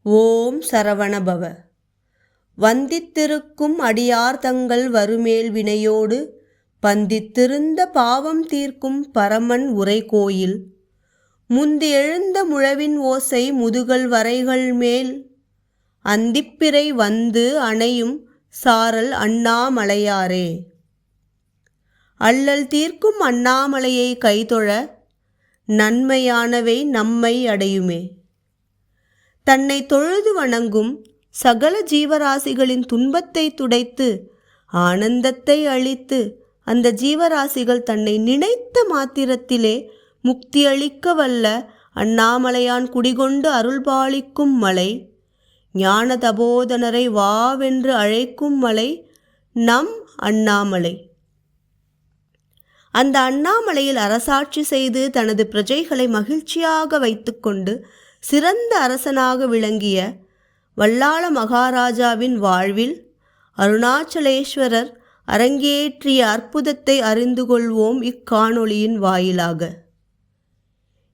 ஓம் சரவணபவ. வந்தித்திருக்கும் அடியார் தங்கள் வருமேல் வினையோடு பந்தித்திருந்த பாவம் தீர்க்கும் பரமன் உரை கோயில் முந்தி எழுந்த முழவின் ஓசை முதுகல் வரைகள் மேல் அந்திப்பிறை வந்து அணையும் சாரல் அண்ணாமலையாரே. அல்லல் தீர்க்கும் அண்ணாமலையை கைதொழ நன்மையானவை நம்மை அடையுமே. தன்னை தொழுது வணங்கும் சகல ஜீவராசிகளின் துன்பத்தை துடைத்து ஆனந்தத்தை அளித்து அந்த ஜீவராசிகள் தன்னை நினைத்த மாத்திரத்திலே முக்தி அளிக்க வல்ல அண்ணாமலையான் குடிகொண்டு அருள்பாலிக்கும் மலை, ஞான தபோதனரை வாவென்று அழைக்கும் மலை நம் அண்ணாமலை. அந்த அண்ணாமலையில் அரசாட்சி செய்து தனது பிரஜைகளை மகிழ்ச்சியாக வைத்துக்கொண்டு சிறந்த அரசனாக விளங்கிய வல்லாள மகாராஜாவின் வாழ்வில் அருணாச்சலேஸ்வரர் அரங்கேற்றிய அற்புதத்தை அறிந்து கொள்வோம் இக்காணொளியின் வாயிலாக.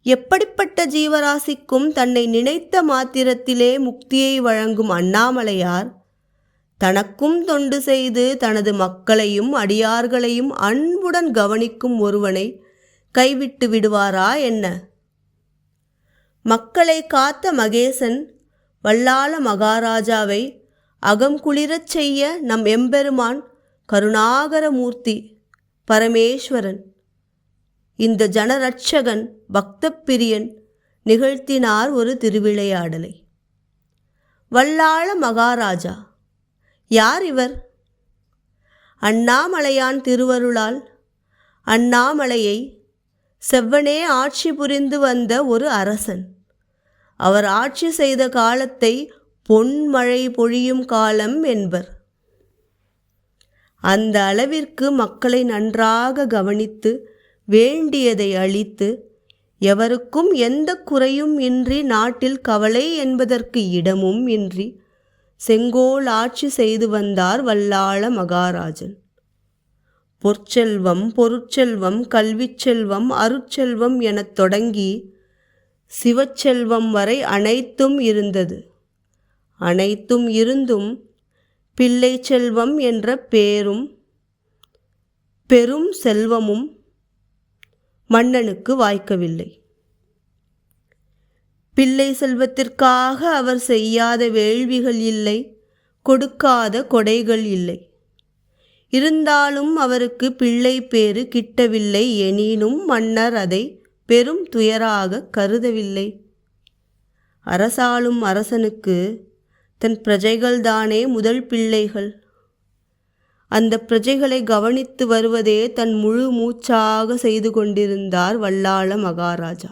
எப்படிப்பட்ட ஜீவராசிக்கும் தன்னை நினைத்த மாத்திரத்திலே முக்தியை வழங்கும் அண்ணாமலையார் தனக்கும் தொண்டு செய்து தனது மக்களையும் அடியார்களையும் அன்புடன் கவனிக்கும் ஒருவனை கைவிட்டு விடுவாரா என்ன? மக்களை காத்த மகேசன் வல்லாள மகாராஜாவை அகம் குளிரச் செய்ய நம் எம்பெருமான் கருணாகரமூர்த்தி பரமேஸ்வரன் இந்த ஜனரட்சகன் பக்தப்பிரியன் நிகழ்த்தினார் ஒரு திருவிளையாடலை. வல்லாள மகாராஜா யார் இவர்? அண்ணாமலையான் திருவருளால் அண்ணாமலையை செவ்வனே ஆட்சி புரிந்து வந்த ஒரு அரசன். அவர் ஆட்சி செய்த காலத்தை பொன்மழை பொழியும் காலம் என்பர். அந்த அளவிற்கு மக்களை நன்றாக கவனித்து வேண்டியதை அளித்து எவருக்கும் எந்த குறையும் இன்றி நாட்டில் கவலை என்பதற்கு இடமும் இன்றி செங்கோல் ஆட்சி செய்து வந்தார் வல்லாள மகாராஜன். பொற்செல்வம், பொருட்செல்வம், கல்விச் செல்வம், அருட்செல்வம் எனத் தொடங்கி சிவச்செல்வம் வரை அனைத்தும் இருந்தது. அனைத்தும் இருந்தும் பிள்ளை செல்வம் என்ற பெரும் செல்வமும் மன்னனுக்கு வாய்க்கவில்லை. பிள்ளை செல்வத்திற்காக அவர் செய்யாத வேள்விகள் இல்லை, கொடுக்காத கொடைகள் இல்லை. இருந்தாலும் அவருக்கு பிள்ளை பேறு கிட்டவில்லை. எனினும் மன்னர் அதை பெரும் துயராக கருதவில்லை. அரசாளும் அரசனுக்கு தன் பிரஜைகள்தானே முதல் பிள்ளைகள். அந்த பிரஜைகளை கவனித்து வருவதே தன் முழு மூச்சாக செய்து கொண்டிருந்தார் வல்லாள மகாராஜா.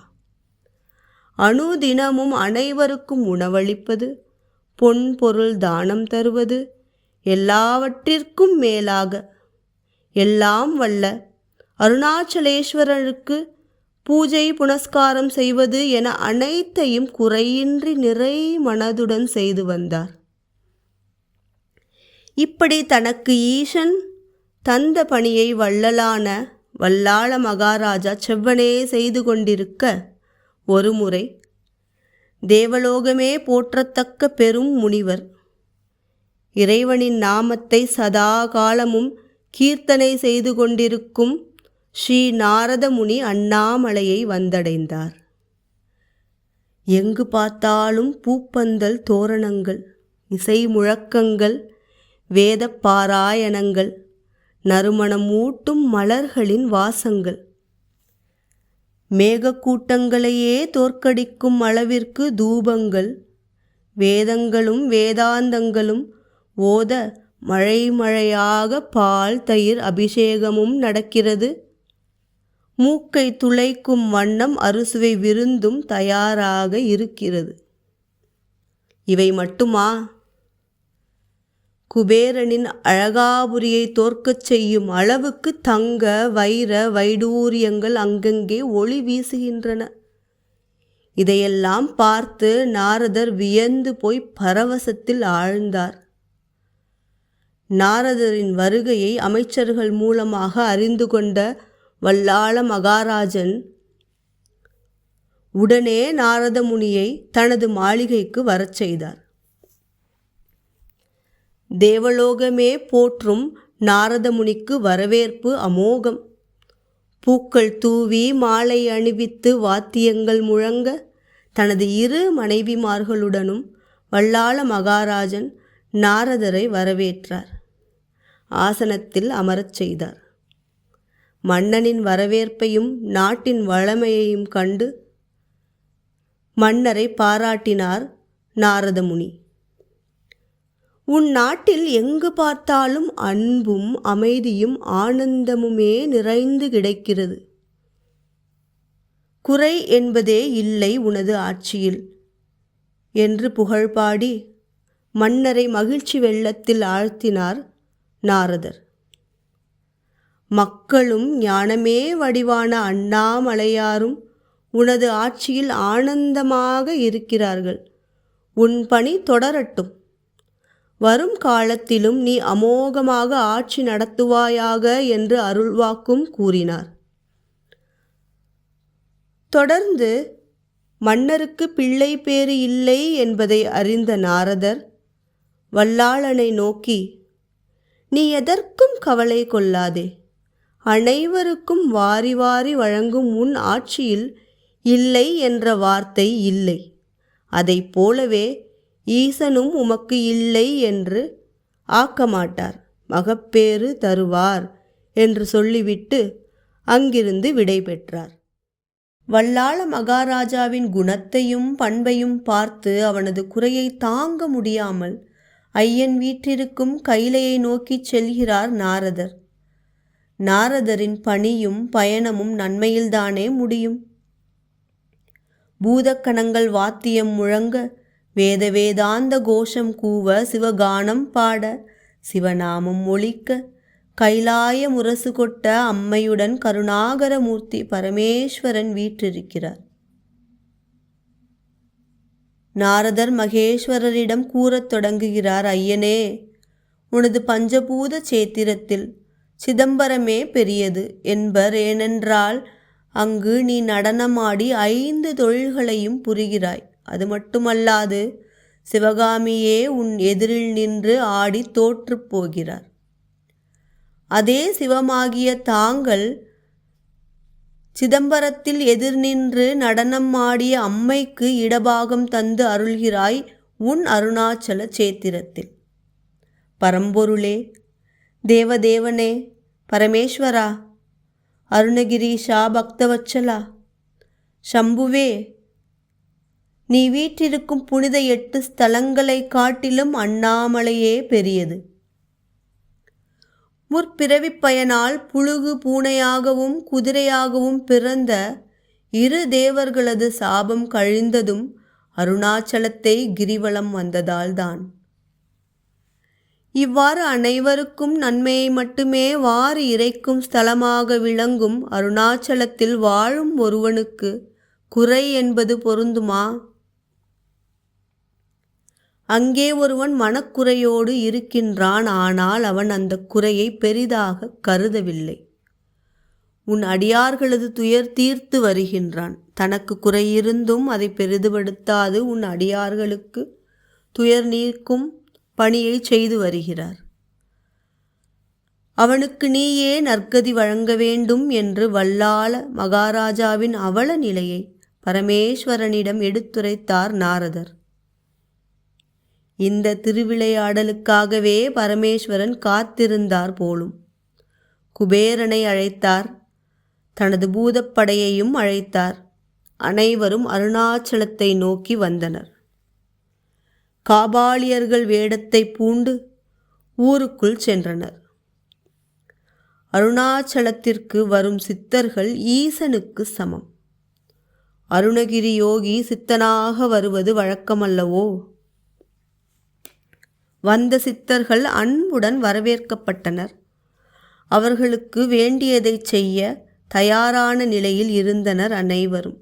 அனுதினமும் அனைவருக்கும் உணவளிப்பது, பொன் பொருள் தானம் தருவது, எல்லாவற்றிற்கும் மேலாக எல்லாம் வல்ல அருணாச்சலேஸ்வரருக்கு பூஜை புனஸ்காரம் செய்வது என அனைத்தையும் குறையின்றி நிறை மனதுடன் செய்து வந்தார். இப்படி தனக்கு ஈசன் தந்த பணியை வள்ளலான வல்லாள மகாராஜா செவ்வனே செய்து கொண்டிருக்க ஒருமுறை தேவலோகமே போற்றத்தக்க பெரும் முனிவர், இறைவனின் நாமத்தை சதா காலமும் கீர்த்தனை செய்து கொண்டிருக்கும் ஸ்ரீ நாரத முனி அண்ணாமலையை வந்தடைந்தார். எங்கு பார்த்தாலும் பூப்பந்தல் தோரணங்கள், இசை முழக்கங்கள், வேத பாராயணங்கள், நறுமணம் ஊட்டும் மலர்களின் வாசங்கள், மேகக்கூட்டங்களையே தோற்கடிக்கும் அளவிற்கு தூபங்கள், வேதங்களும் வேதாந்தங்களும் ஓத மழை மழையாக பால் தயிர் அபிஷேகமும் நடக்கிறது. மூக்கை துளைக்கும் வண்ணம் அறுசுவை விருந்தும் தயாராக இருக்கிறது. இவை மட்டுமா? குபேரனின் அழகாபுரியை தோற்கச் செய்யும் அளவுக்கு தங்க வைர வைடூரியங்கள் அங்கங்கே ஒளி வீசுகின்றன. இதையெல்லாம் பார்த்து நாரதர் வியந்து போய் பரவசத்தில் ஆழ்ந்தார். நாரதரின் வருகையை அமைச்சர்கள் மூலமாக அறிந்து கொண்ட வல்லாள மகாராஜன் உடனே நாரத முனியை தனது மாளிகைக்கு வரச் செய்தார். தேவலோகமே போற்றும் நாரத முனிக்கு வரவேற்பு அமோகம். பூக்கள் தூவி மாலை அணிவித்து வாத்தியங்கள் முழங்க தனது 2 மனைவிமார்களுடனும் வல்லாள மகாராஜன் நாரதரை வரவேற்றார். ஆசனத்தில் அமரச் செய்தார். மன்னனின் வரவேற்பையும் நாட்டின் வளமையையும் கண்டு மன்னரை பாராட்டினார் நாரத முனி. உன் நாட்டில் எங்கு பார்த்தாலும் அன்பும் அமைதியும் ஆனந்தமுமே நிறைந்து கிடைக்கிறது. குறை என்பதே இல்லை உனது ஆட்சியில் என்று புகழ்பாடி மன்னரை மகிழ்ச்சி வெள்ளத்தில் ஆழ்த்தினார் நாரதர். மக்களும் ஞானமே வடிவான அண்ணாமலையாரும் உனது ஆட்சியில் ஆனந்தமாக இருக்கிறார்கள். உன் பணி தொடரட்டும். வரும் காலத்திலும் நீ அமோகமாக ஆட்சி நடத்துவாயாக என்று அருள்வாக்கும் கூறினார். தொடர்ந்து மன்னருக்கு பிள்ளை பேறு இல்லை என்பதை அறிந்த நாரதர் வல்லாளனை நோக்கி, நீ எதற்கும் கவலை கொள்ளாதே. அனைவருக்கும் வாரி வாரி வழங்கும் உன் ஆட்சியில் இல்லை என்ற வார்த்தை இல்லை. அதை போலவே ஈசனும் உமக்கு இல்லை என்று ஆக்க மாட்டார், மகப்பேறு தருவார் என்று சொல்லிவிட்டு அங்கிருந்து விடை பெற்றார். வல்லாள மகாராஜாவின் குணத்தையும் பண்பையும் பார்த்து அவனது குறையை தாங்க முடியாமல் ஐயன் வீற்றிருக்கும் கைலையை நோக்கிச் செல்கிறார் நாரதர். நாரதரின் பணியும் பயணமும் நன்மையில்தானே முடியும். பூதக்கணங்கள் வாத்தியம் முழங்க, வேத வேதாந்த கோஷம் கூவ, சிவகானம் பாட, சிவநாமம் ஒலிக்க, கைலாய முரசு கொட்ட அம்மையுடன் கருணாகரமூர்த்தி பரமேஸ்வரன் வீற்றிருக்கிறார். நாரதர் மகேஸ்வரரிடம் கூறத் தொடங்குகிறார், ஐயனே, உனது பஞ்சபூத சேத்திரத்தில் சிதம்பரமே பெரியது என்பர். ஏனென்றால் அங்கு நீ நடனமாடி 5 தொழில்களையும் புரிகிறாய். அது மட்டுமல்லாது சிவகாமியே உன் எதிரில் நின்று ஆடி தோற்று போகிறார். அதே சிவமாகிய தாங்கள் சிதம்பரத்தில் எதிர் நின்று நடனம் ஆடிய அம்மைக்கு இடபாகம் தந்து அருள்கிறாய் உன் அருணாச்சல சேத்திரத்தில். பரம்பொருளே, தேவதேவனே, பரமேஸ்வரா, அருணகிரீஷா, பக்தவச்சலா, சம்புவே, நீ வீற்றிருக்கும் புனித 8 ஸ்தலங்களை காட்டிலும் அண்ணாமலையே பெரியது. முற்பிறவிப் பயனால் புழுகு பூனையாகவும் குதிரையாகவும் பிறந்த 2 தேவர்களது சாபம் கழிந்ததும் அருணாச்சலத்தை கிரிவலம் வந்ததால்தான். இவ்வாறு அனைவருக்கும் நன்மையை மட்டுமே வாரி இறைக்கும் ஸ்தலமாக விளங்கும் அருணாச்சலத்தில் வாழும் ஒருவனுக்கு குறை என்பது பொருந்துமா? அங்கே ஒருவன் மனக்குறையோடு இருக்கின்றான். ஆனால் அவன் அந்த குறையை பெரிதாக கருதவில்லை. உன் அடியார்களது துயர் தீர்த்து வருகின்றான். தனக்கு குறை இருந்தும் அதை பெரிதுபடுத்தாது உன் அடியார்களுக்கு துயர் நீக்கும் பணியை செய்து வருகிறார். அவனுக்கு நீயே நற்கதி வழங்க வேண்டும் என்று வல்லாள மகாராஜாவின் அவல நிலையை பரமேஸ்வரனிடம் எடுத்துரைத்தார் நாரதர். இந்த திருவிளையாடலுக்காகவே பரமேஸ்வரன் காத்திருந்தார் போலும். குபேரனை அழைத்தார், தனது பூதப்படையையும் அழைத்தார். அனைவரும் அருணாச்சலத்தை நோக்கி வந்தனர். காபாலியர்கள் வேடத்தை பூண்டு ஊருக்குள் சென்றனர். அருணாச்சலத்திற்கு வரும் சித்தர்கள் ஈசனுக்கு சமம். அருணகிரி யோகி சித்தனாக வருவது வழக்கமல்லவோ? வந்த சித்தர்கள் அன்புடன் வரவேற்கப்பட்டனர். அவர்களுக்கு வேண்டியதை செய்ய தயாரான நிலையில் இருந்தனர் அனைவரும்.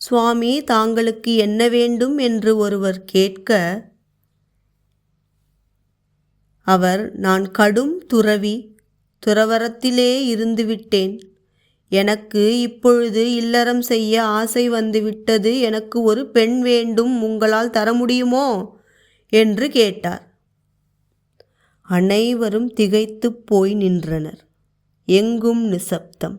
சுவாமி, தாங்களுக்கு என்ன வேண்டும் என்று ஒருவர் கேட்க, அவர், நான் கடும் துறவி, துறவரத்திலே இருந்துவிட்டேன். எனக்கு இப்பொழுது இல்லறம் செய்ய ஆசை வந்துவிட்டது. எனக்கு ஒரு பெண் வேண்டும், உங்களால் தர முடியுமோ என்று கேட்டார். அனைவரும் திகைத்துப் போய் நின்றனர். எங்கும் நிசப்தம்.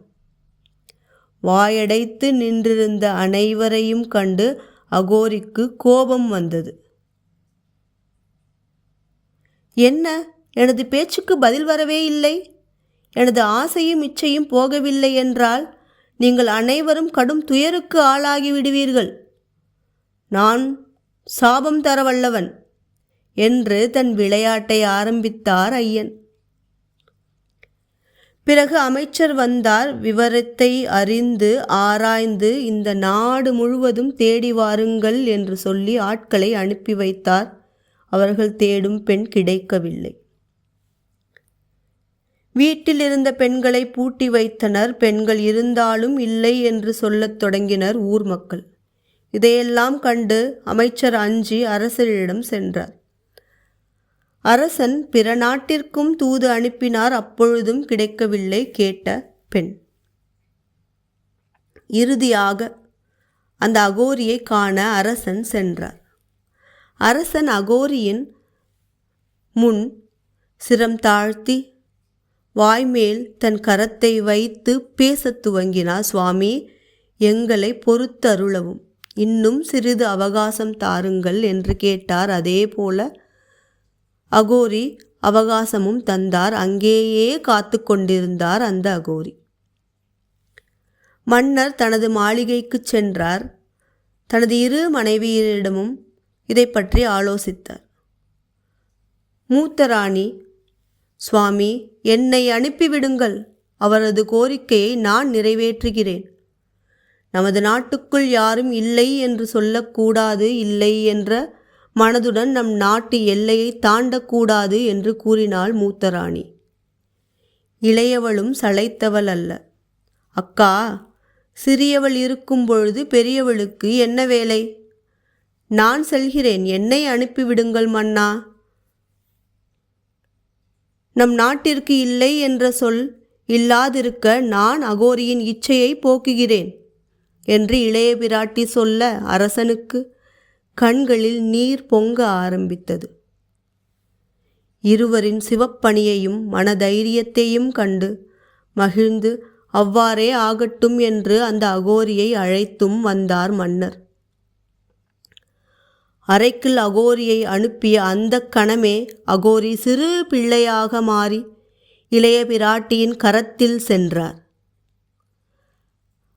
வாயடைத்து நின்றிருந்த அனைவரையும் கண்டு அகோரிக்கு கோபம் வந்தது. என்ன, எனது பேச்சுக்கு பதில் வரவே இல்லை? எனது ஆசையும் இச்சையும் போகவில்லை என்றால் நீங்கள் அனைவரும் கடும் துயருக்கு ஆளாகி விடுவீர்கள். நான் சாபம் தர வல்லவன் என்று தன் விளையாட்டை ஆரம்பித்தார் ஐயன். பிறகு அமைச்சர் வந்தார். விவரத்தை அறிந்து ஆராய்ந்து இந்த நாடு முழுவதும் தேடி வாருங்கள் என்று சொல்லி ஆட்களை அனுப்பி வைத்தார். அவர்கள் தேடும் பெண் கிடைக்கவில்லை. வீட்டில் இருந்த பெண்களை பூட்டி வைத்தனர். பெண்கள் இருந்தாலும் இல்லை என்று சொல்லத் தொடங்கினர் ஊர் மக்கள். இதையெல்லாம் கண்டு அமைச்சர் அஞ்சி அரசரிடம் சென்றார். அரசன் பிற நாட்டிற்கும் தூது அனுப்பினார். அப்பொழுதும் கிடைக்கவில்லை கேட்ட பெண். இறுதியாக அந்த அகோரியை காண அரசன் சென்றார். அரசன் அகோரியின் முன் சிரம் தாழ்த்தி வாய்மேல் தன் கரத்தை வைத்து பேசத் துவங்கினார். சுவாமி, எங்களை பொறுத்தருளவும், இன்னும் சிறிது அவகாசம் தாருங்கள் என்று கேட்டார். அதே போல அகோரி அவகாசமும் தந்தார். அங்கேயே காத்து கொண்டிருந்தார் அந்த அகோரி. மன்னர் தனது மாளிகைக்கு சென்றார். தனது இரு மனைவியரிடமும் இதை பற்றி ஆலோசித்தார். மூத்த ராணி, சுவாமி, என்னை அனுப்பிவிடுங்கள். அவரது கோரிக்கையை நான் நிறைவேற்றுகிறேன். நமது நாட்டுக்குள் யாரும் இல்லை என்று சொல்லக்கூடாது. இல்லை என்ற மனதுடன் நம் நாட்டு எல்லையை தாண்டக்கூடாது என்று கூறினாள் மூத்த ராணி. இளையவளும் சளைத்தவள் அல்ல. அக்கா, சிறியவள் இருக்கும் பொழுது பெரியவளுக்கு என்ன வேலை? நான் செல்கிறேன், என்னை அனுப்பிவிடுங்கள் மன்னா. நம் நாட்டிற்கு இல்லை என்ற சொல் இல்லாதிருக்க நான் அகோரியின் இச்சையை போக்குகிறேன் என்று இளைய பிராட்டி சொல்ல அரசனுக்கு கண்களில் நீர் பொங்க ஆரம்பித்தது. இருவரின் சிவப்பணியையும் மனதைரியத்தையும் கண்டு மகிழ்ந்து அவ்வாறே ஆகட்டும் என்று அந்த அகோரியை அழைத்தும் வந்தார் மன்னர். அறைக்குள் அகோரியை அனுப்பிய அந்த கணமே அகோரி சிறு பிள்ளையாக மாறி இளைய பிராட்டியின் கரத்தில் சென்றார்.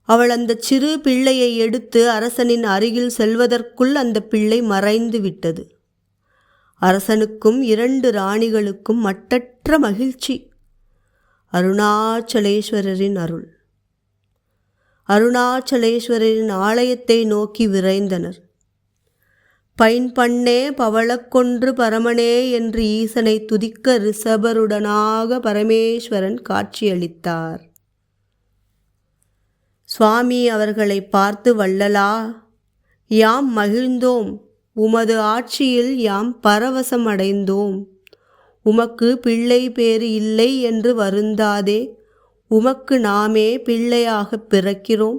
அவள் அந்த சிறு பிள்ளையை எடுத்து அரசனின் அருகில் செல்வதற்குள் அந்த பிள்ளை மறைந்து விட்டது. அரசனுக்கும் 2 ராணிகளுக்கும் மட்டற்ற மகிழ்ச்சி. அருணாச்சலேஸ்வரரின் அருள். அருணாச்சலேஸ்வரரின் ஆலயத்தை நோக்கி விரைந்தனர். பைன்பண்ணே பவளக்கொன்று பரமனே என்று ஈசனை துதிக்க ரிஷபருடனாக பரமேஸ்வரன் காட்சியளித்தார். சுவாமி அவர்களை பார்த்து, வள்ளலா, யாம் மகிழ்ந்தோம். உமது ஆட்சியில் யாம் பரவசம் அடைந்தோம். உமக்கு பிள்ளை பேறு இல்லை என்று வருந்தாதே. உமக்கு நாமே பிள்ளையாக பிறக்கிறோம்.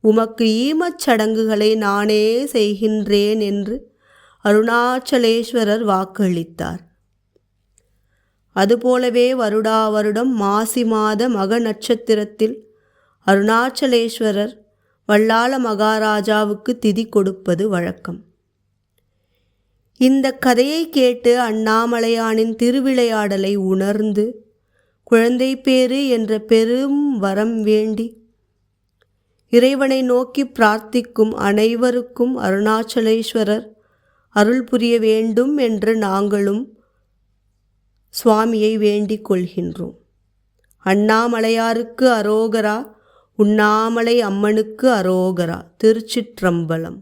உமக்கு ஈமச் சடங்குகளை நானே செய்கின்றேன் என்று அருணாச்சலேஸ்வரர் வாக்களித்தார். அதுபோலவே வருடா வருடம் மாசி மாத மக நட்சத்திரத்தில் அருணாச்சலேஸ்வரர் வல்லாள மகாராஜாவுக்கு திதி கொடுப்பது வழக்கம். இந்த கதையை கேட்டு அண்ணாமலையானின் திருவிளையாடலை உணர்ந்து குழந்தை பேறு என்ற பெரும் வரம் வேண்டி இறைவனை நோக்கி பிரார்த்திக்கும் அனைவருக்கும் அருணாச்சலேஸ்வரர் அருள் புரிய வேண்டும் என்று நாங்களும் சுவாமியை வேண்டிக் கொள்கின்றோம். அண்ணாமலையாருக்கு அரோகரா, உண்ணாமலை அம்மனுக்கு அரோகரா. திருச்சிற்றம்பலம்.